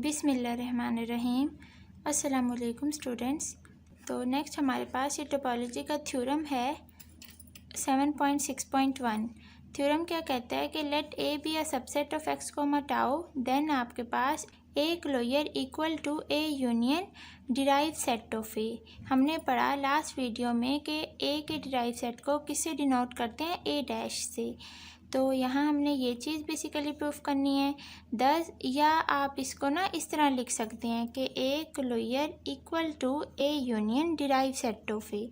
बिस्मिल्लाहिर्रहमानिर्रहीम। अस्सलाम वालेकुम स्टूडेंट्स। तो नेक्स्ट हमारे पास ये टोपोलॉजी का थ्योरम है 7.6.1। थ्योरम क्या कहता है कि let A be a subset of X comma tau, then आपके पास A closure equal to A union derived set of A. हमने पढ़ा लास्ट वीडियो में कि ए के डिराइव सेट को किससे डिनोट करते हैं, ए डैश से। तो यहाँ हमने ये चीज़ बेसिकली प्रूफ करनी है 10, या आप इसको ना इस तरह लिख सकते हैं कि A closure equal to A union derived set of A.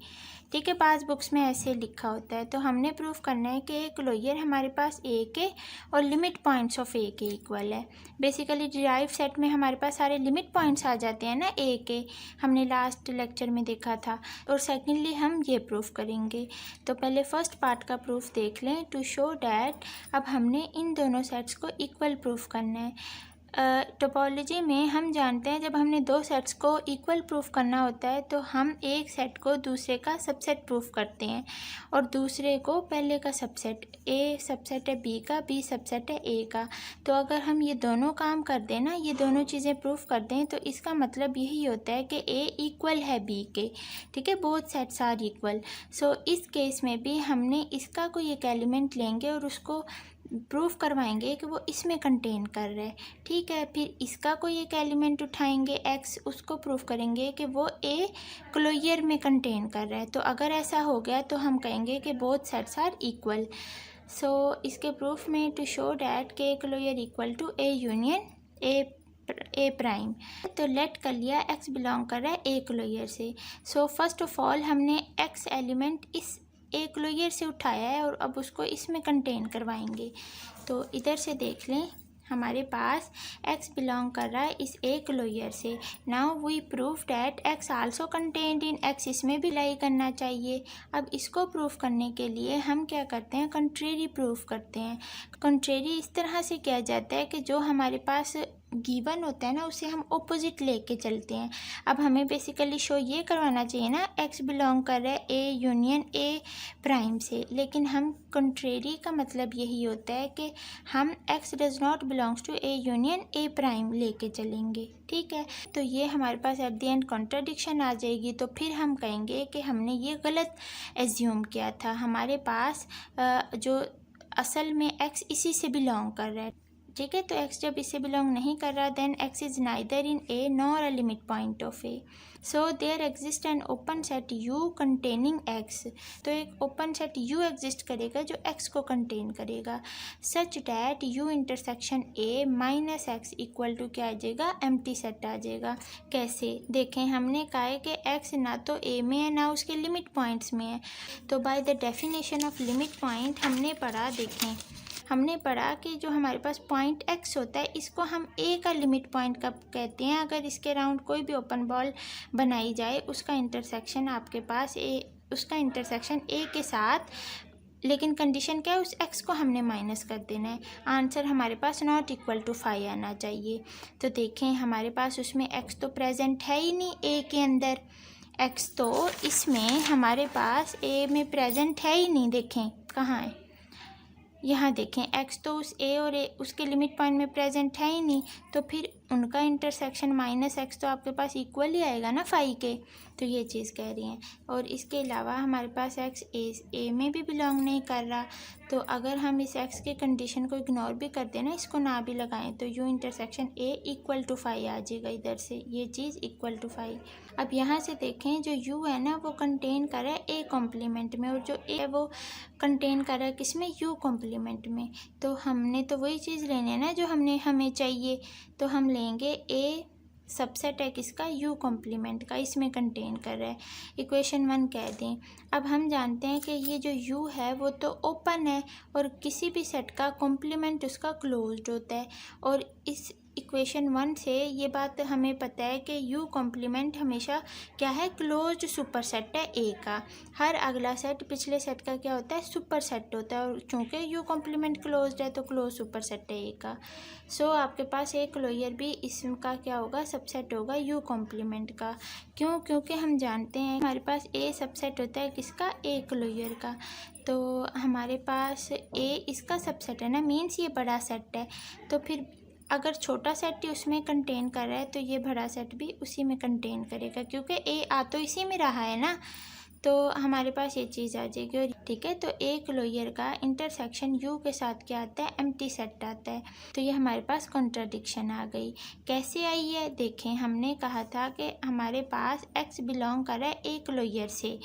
ठीक है, पास बुक्स में ऐसे लिखा होता है। तो हमने प्रूफ करना है कि ए क्लोजर हमारे पास ए के और लिमिट पॉइंट्स ऑफ ए के इक्वल है। बेसिकली डिराइव सेट में हमारे पास सारे लिमिट पॉइंट्स आ जाते हैं ना ए के, हमने लास्ट लेक्चर में देखा था। और सेकेंडली हम ये प्रूफ करेंगे। तो पहले फर्स्ट पार्ट का प्रूफ देख लें, टू शो डैट। अब हमने इन दोनों सेट्स को इक्वल प्रूफ करना है। टोपोलॉजी में हम जानते हैं जब हमने दो सेट्स को इक्वल प्रूफ करना होता है तो हम एक सेट को दूसरे का सबसेट प्रूफ करते हैं और दूसरे को पहले का सबसेट। ए सबसेट है बी का, बी सबसेट है ए का। तो अगर हम ये दोनों काम कर दें ना, ये दोनों चीज़ें प्रूफ कर दें, तो इसका मतलब यही होता है कि ए इक्वल है बी के। ठीक है, बोथ सेट्स आर इक्वल। सो इस केस में भी हमने इसका कोई एक एलिमेंट लेंगे और उसको प्रूफ करवाएंगे कि वो इसमें कंटेन कर रहा है। ठीक है, फिर इसका कोई एक एलिमेंट उठाएंगे एक्स, उसको प्रूफ करेंगे कि वो ए क्लोजर में कंटेन कर रहा है। तो अगर ऐसा हो गया तो हम कहेंगे कि both sets are equal. So इसके प्रूफ में टू शो डैट के closure equal to A union A prime. तो लेट कर लिया एक्स बिलोंग कर रहा है ए क्लोजर से। सो फर्स्ट ऑफ ऑल हमने एक्स एलिमेंट इस ए क्लोजर से उठाया है और अब उसको इसमें कंटेन करवाएंगे। तो इधर से देख लें, हमारे पास x बिलोंग कर रहा है इस ए क्लोजर से। Now we proof that x also contained in x, इसमें भी लाई करना चाहिए। अब इसको प्रूफ करने के लिए हम क्या करते हैं, कंट्रेरी प्रूफ करते हैं। कंट्रेरी इस तरह से किया जाता है कि जो हमारे पास गिवन होता है ना, उसे हम ऑपोजिट लेके चलते हैं। अब हमें बेसिकली शो ये करवाना चाहिए ना, x बिलोंग कर रहा है ए यूनियन ए प्राइम से, लेकिन हम कंट्रेरी का मतलब यही होता है कि हम x does not belongs to A union A prime लेके चलेंगे। ठीक है, तो ये हमारे पास एट द एंड कॉन्ट्राडिक्शन आ जाएगी। तो फिर हम कहेंगे कि हमने ये गलत एज्यूम किया था। हमारे पास जो असल में x इसी से बिलोंग कर रहा है। ठीक है, तो x जब इससे बिलोंग नहीं कर रहा, then x is neither in A nor a limit point of A. So there exist an open set u containing x। तो एक ओपन सेट u एग्जिस्ट करेगा जो x को कंटेन करेगा, such that u intersection a minus x equal to क्या आ जाएगा, empty set आ जाएगा। कैसे देखें, हमने कहा है कि x ना तो a में है ना उसके लिमिट पॉइंट्स में है। तो by the definition of limit point हमने पढ़ा, देखें हमने पढ़ा कि जो हमारे पास पॉइंट x होता है इसको हम a का लिमिट पॉइंट कब कहते हैं, अगर इसके अराउंड कोई भी ओपन बॉल बनाई जाए, उसका इंटरसेक्शन आपके पास उसका इंटरसेक्शन a के साथ, लेकिन कंडीशन क्या है, उस x को हमने माइनस कर देना है। आंसर हमारे पास नॉट इक्वल टू 5 आना चाहिए। तो देखें हमारे पास उसमें x तो प्रेजेंट है ही नहीं a के अंदर, x तो इसमें हमारे पास a में प्रेजेंट है ही नहीं। देखें कहाँ है, यहाँ देखें x तो उस a और उसके लिमिट पॉइंट में प्रेजेंट है ही नहीं। तो फिर उनका इंटरसेक्शन माइनस एक्स तो आपके पास इक्वल ही आएगा ना 5 के। तो ये चीज़ कह रही हैं। और इसके अलावा हमारे पास x a में भी बिलोंग नहीं कर रहा। तो अगर हम इस x के कंडीशन को इग्नोर भी कर दें ना, इसको ना भी लगाएं, तो u intersection a equal to 5 आ जाएगा। इधर से ये चीज़ इक्वल टू 5। अब यहाँ से देखें जो u है ना वो कंटेन कर रहा है a कॉम्प्लीमेंट में, और जो a है वो कंटेन कर रहा है किसमें, u कॉम्प्लीमेंट में। तो हमने तो वही चीज़ लेनी है ना जो हमें चाहिए। तो हम लेंगे a सबसेट है किसका, u कॉम्प्लीमेंट का, इसमें कंटेन कर रहा है। इक्वेशन 1 कह दें। अब हम जानते हैं कि ये जो u है वो तो ओपन है और किसी भी सेट का कॉम्प्लीमेंट उसका क्लोज्ड होता है। और इस इक्वेशन 1 से ये बात हमें पता है कि u कॉम्प्लीमेंट हमेशा क्या है, क्लोज्ड सुपर सेट है a का। हर अगला सेट पिछले सेट का क्या होता है, सुपर सेट होता है, और चूँकि u कॉम्प्लीमेंट क्लोज्ड है तो क्लोज सुपर सेट है a का। सो आपके पास ए क्लोजर भी इसका क्या होगा, सबसेट होगा u कॉम्प्लीमेंट का। क्यों, क्योंकि हम जानते हैं हमारे पास a सबसेट होता है किसका, a क्लोजर का। तो हमारे पास a इसका सबसेट है ना, मीन्स ये बड़ा सेट है। तो फिर अगर छोटा सेट ही उसमें कंटेन कर रहा है तो ये बड़ा सेट भी उसी में कंटेन करेगा, क्योंकि ए आ तो इसी में रहा है ना, तो हमारे पास ये चीज़ आ जाएगी। और ठीक है, तो एक लोयर का इंटरसेक्शन यू के साथ क्या आता है, एम्प्टी सेट आता है। तो ये हमारे पास कॉन्ट्राडिक्शन आ गई। कैसे आई है, देखें, हमने कहा था कि हमारे पास एक्स बिलोंग कर रहा है एक लोयर से,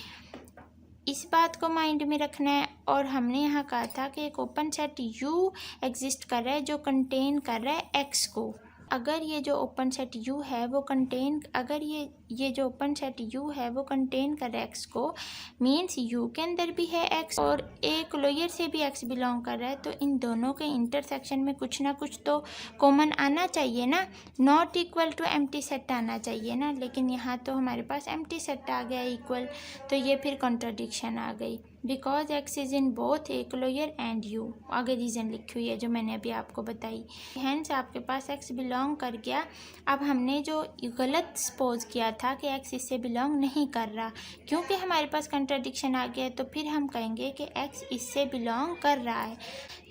इस बात को माइंड में रखना है। और हमने यहाँ कहा था कि एक ओपन सेट यू एग्जिस्ट कर रहा है जो कंटेन कर रहा है एक्स को। अगर ये जो ओपन सेट यू है वो कंटेन, अगर ये जो ओपन सेट यू है वो कंटेन कर एक्स को, मीन्स यू के अंदर भी है एक्स और एक लोयर से भी एक्स बिलोंग कर रहा है, तो इन दोनों के इंटरसेक्शन में कुछ ना कुछ तो कॉमन आना चाहिए ना, not equal to empty set आना चाहिए ना। लेकिन यहाँ तो हमारे पास एम्प्टी सेट आ गया इक्वल, तो ये फिर कॉन्ट्राडिक्शन आ गई। Because x is in both एक लोयर एंड यू, आगे रीज़न लिखी हुई है जो मैंने अभी आपको बताई। हैंस आपके पास एक्स बिलोंग कर गया। अब हमने जो गलत सपोज किया था कि एक्स इससे बिलोंग नहीं कर रहा, क्योंकि हमारे पास कंट्राडिक्शन आ गया, तो फिर हम कहेंगे कि एक्स इससे बिलोंग कर रहा है।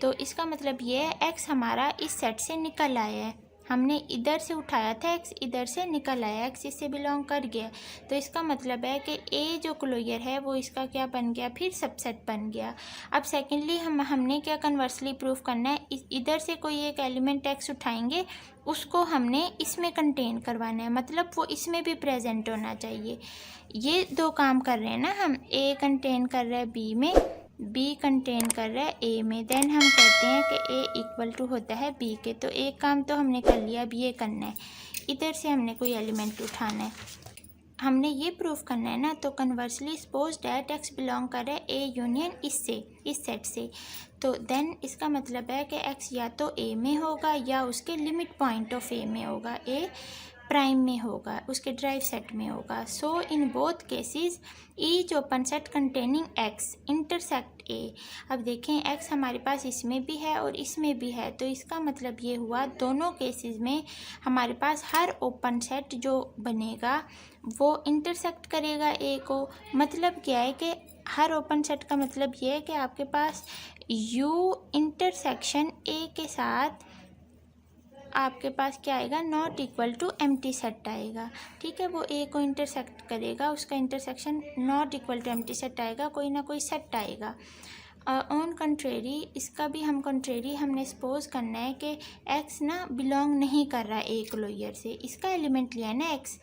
तो इसका मतलब ये है एक्स हमारा इस सेट से निकल आया है, हमने इधर से उठाया था, एक्स इधर से निकल आया, एक्स इससे बिलोंग कर गया। तो इसका मतलब है कि ए जो क्लोजर है वो इसका क्या बन गया, फिर सबसेट बन गया। अब सेकेंडली हमने क्या कन्वर्सली प्रूफ करना है, इधर से कोई एक एलिमेंट एक्स उठाएंगे, उसको हमने इसमें कंटेन करवाना है, मतलब वो इसमें भी प्रेजेंट होना चाहिए। ये दो काम कर रहे हैं ना हम, ए कंटेन कर रहा है बी में, बी कंटेन कर रहा है ए में, देन हम कहते हैं कि ए इक्वल टू होता है बी के। तो एक काम तो हमने कर लिया, अब ये करना है, इधर से हमने कोई एलिमेंट उठाना है, हमने ये प्रूफ करना है ना। तो conversely suppose that x belong कर रहा है ए यूनियन इससे, इस सेट से, तो देन इसका मतलब है कि एक्स या तो ए में होगा या उसके लिमिट पॉइंट ऑफ ए में होगा, ए प्राइम में होगा, उसके ड्राइव सेट में होगा। So in both cases each open set containing X intersect A. अब देखें एक्स हमारे पास इसमें भी है और इसमें भी है, तो इसका मतलब ये हुआ दोनों केसेस में हमारे पास हर ओपन सेट जो बनेगा वो इंटरसेक्ट करेगा ए को। मतलब क्या है कि हर ओपन सेट का मतलब ये है कि आपके पास यू इंटरसेक्शन ए के साथ आपके पास क्या आएगा, not equal to empty set आएगा। ठीक है, वो ए को इंटरसेक्ट करेगा, उसका intersection not equal to empty set आएगा, कोई ना कोई सेट आएगा। ऑन कंट्रेरी, इसका भी हम कंट्रेरी हमने सपोज करना है कि एक्स ना बिलोंग नहीं कर रहा है एक लोयर से, इसका एलिमेंट लिया है ना एक्स,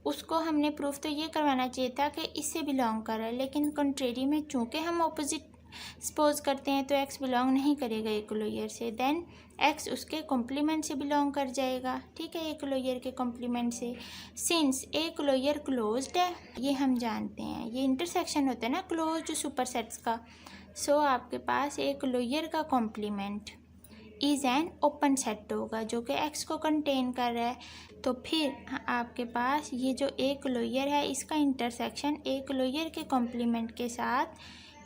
उसको हमने प्रूफ तो ये करवाना चाहिए था कि इससे बिलोंग कर रहा है, लेकिन कंट्रेरी में चूँकि हम ऑपोजिट सपोज करते हैं तो एक्स बिलोंग नहीं करेगा एक लोयर से, देन एक्स उसके कॉम्प्लीमेंट से बिलोंग कर जाएगा। ठीक है, एक लोयर के कॉम्प्लीमेंट से। सिंस एक लोयर क्लोज्ड है, ये हम जानते हैं, ये इंटरसेक्शन होता है ना क्लोज्ड सुपरसेट्स का। सो आपके पास एक लोयर का complement is an open set होगा जो कि एक्स को कंटेन कर रहा है। तो फिर आपके पास ये जो एक लोयर है इसका इंटरसेक्शन एक लोयर के कॉम्प्लीमेंट के साथ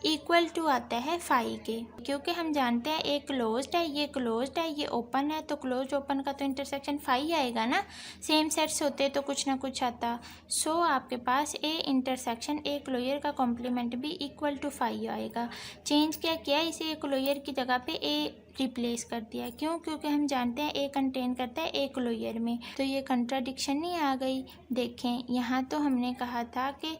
इक्वल टू आता है फाई के, क्योंकि हम जानते हैं एक क्लोज्ड है, ये क्लोज्ड है, ये ओपन है, तो क्लोज ओपन का तो इंटरसेक्शन फाई आएगा ना, सेम सेट्स होते तो कुछ ना कुछ आता। सो आपके पास ए इंटरसेक्शन एक लोयर का कॉम्प्लीमेंट भी इक्वल टू फाई आएगा। चेंज क्या किया, इसे एक लोयर की जगह पे ए रिप्लेस कर दिया, क्यों, क्योंकि हम जानते हैं ए कंटेन करता है एक लोयर में। तो ये कंट्राडिक्शन नहीं आ गई। देखें, यहाँ तो हमने कहा था कि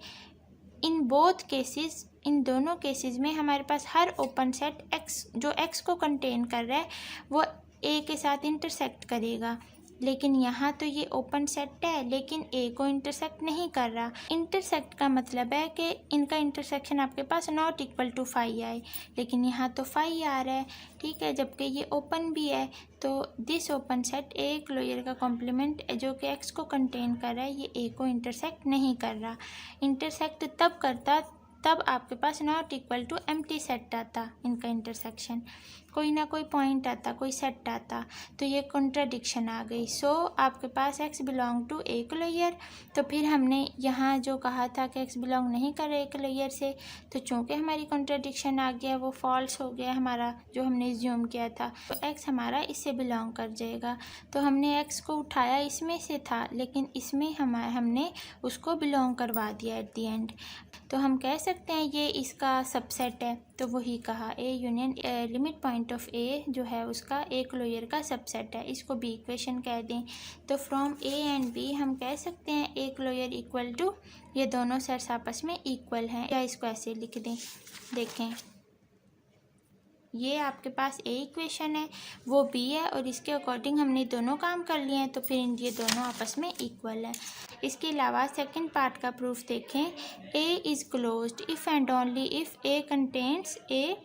इन बोथ केसेस, इन दोनों केसेस में हमारे पास हर ओपन सेट एक्स जो एक्स को कंटेन कर रहा है वो ए के साथ इंटरसेक्ट करेगा, लेकिन यहाँ तो ये ओपन सेट है लेकिन ए को इंटरसेक्ट नहीं कर रहा। इंटरसेक्ट का मतलब है कि इनका इंटरसेक्शन आपके पास नॉट इक्वल टू फाई आए, लेकिन यहाँ तो फाई आ रहा है। ठीक है, जबकि ये ओपन भी है, तो this open set A closure का कॉम्प्लीमेंट जो कि एक्स को कंटेन कर रहा है ये ए को इंटरसेक्ट नहीं कर रहा। इंटरसेक्ट तब करता तब आपके पास not equal to empty set आता, इनका इंटरसेक्शन कोई ना कोई पॉइंट आता, कोई सेट आता, तो ये कॉन्ट्राडिक्शन आ गई। सो आपके पास एक्स बिलोंग टू एक लोयर, तो फिर हमने यहाँ जो कहा था कि एक्स बिलोंग नहीं कर रहा एक लोयर से, तो चूँकि हमारी कॉन्ट्राडिक्शन आ गया वो फॉल्स हो गया हमारा जो हमने ज्यूम किया था, तो एक्स हमारा इससे बिलोंग कर जाएगा। तो हमने एक्स को उठाया इसमें से था, लेकिन इसमें हमने उसको बिलोंग करवा दिया एट दी एंड, तो हम कह सकते हैं ये इसका सबसेट है। तो वही कहा A union limit point of A जो है उसका ए क्लोजर का सबसेट है, इसको बी इक्वेशन कह दें। तो फ्रॉम ए एंड बी हम कह सकते हैं ए क्लोजर इक्वल टू, ये दोनों सेट्स आपस में इक्वल हैं, या इसको ऐसे लिख दें। देखें ये आपके पास ए इक्वेशन है, वो बी है, और इसके अकॉर्डिंग हमने दोनों काम कर लिए हैं, तो फिर ये दोनों आपस में इक्वल है। इसके अलावा सेकंड पार्ट का प्रूफ देखें, A is closed if and only if A contains A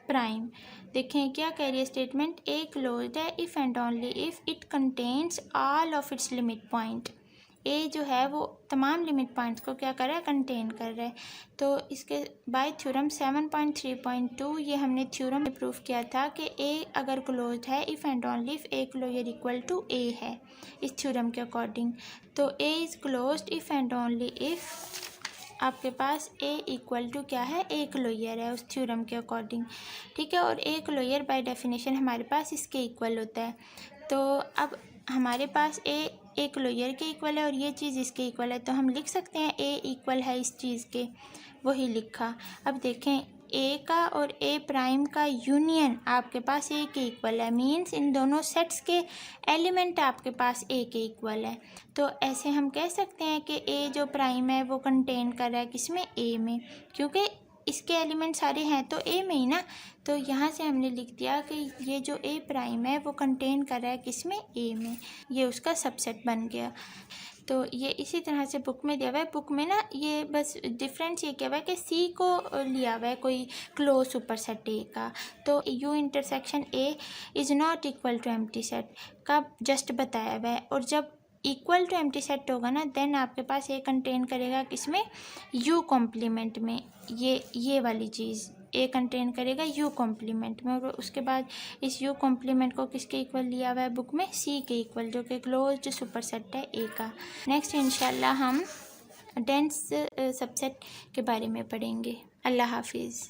prime. देखें क्या कह रही है स्टेटमेंट, ए क्लोज्ड है if and only if it contains all of its limit point. A जो है वो तमाम लिमिट पॉइंट्स को क्या कर रहा है, कंटेन कर रहा है। तो इसके बाय थ्योरम 7.3.2 ये हमने थ्योरम में प्रूफ किया था कि ए अगर क्लोज्ड है if and only if A closure equal to A है, इस थ्योरम के अकॉर्डिंग। तो A is closed if and only if आपके पास ए इक्वल टू क्या है, ए क्लोजर है उस थ्योरम के अकॉर्डिंग, ठीक है। और ए क्लोजर बाय डेफिनेशन हमारे पास इसके इक्वल होता है। तो अब हमारे पास ए क्लोजर के इक्वल है और ये चीज़ इसके इक्वल है, तो हम लिख सकते हैं ए इक्वल है इस चीज़ के, वही लिखा। अब देखें ए का और ए प्राइम का यूनियन आपके पास ए के इक्वल है, मींस इन दोनों सेट्स के एलिमेंट आपके पास ए के इक्वल है। तो ऐसे हम कह सकते हैं कि ए जो प्राइम है वो कंटेन कर रहा है किसमें, ए में, क्योंकि इसके एलिमेंट सारे हैं तो ए में ही ना। तो यहाँ से हमने लिख दिया कि ये जो ए प्राइम है वो कंटेन कर रहा है किसमें, ए में, ये उसका सबसेट बन गया। तो ये इसी तरह से बुक में दिया हुआ है। बुक में ना ये बस डिफरेंस ये क्या हुआ है कि सी को लिया हुआ है कोई क्लोज सुपर सेट ए का, तो U intersection A is not equal to empty set का जस्ट बताया हुआ है। और जब इक्वल टू एम्प्टी सेट होगा ना देन आपके पास ए कंटेन करेगा किसमें, यू कॉम्प्लीमेंट में, ये वाली चीज़ ए कंटेन करेगा यू कॉम्प्लीमेंट में। और उसके बाद इस यू कॉम्प्लीमेंट को किसके इक्वल लिया हुआ है बुक में, सी के इक्वल, जो कि क्लोज्ड सुपर सेट है ए का। नेक्स्ट इंशाल्लाह हम डेंस सबसेट के बारे में पढ़ेंगे। अल्लाह हाफिज़।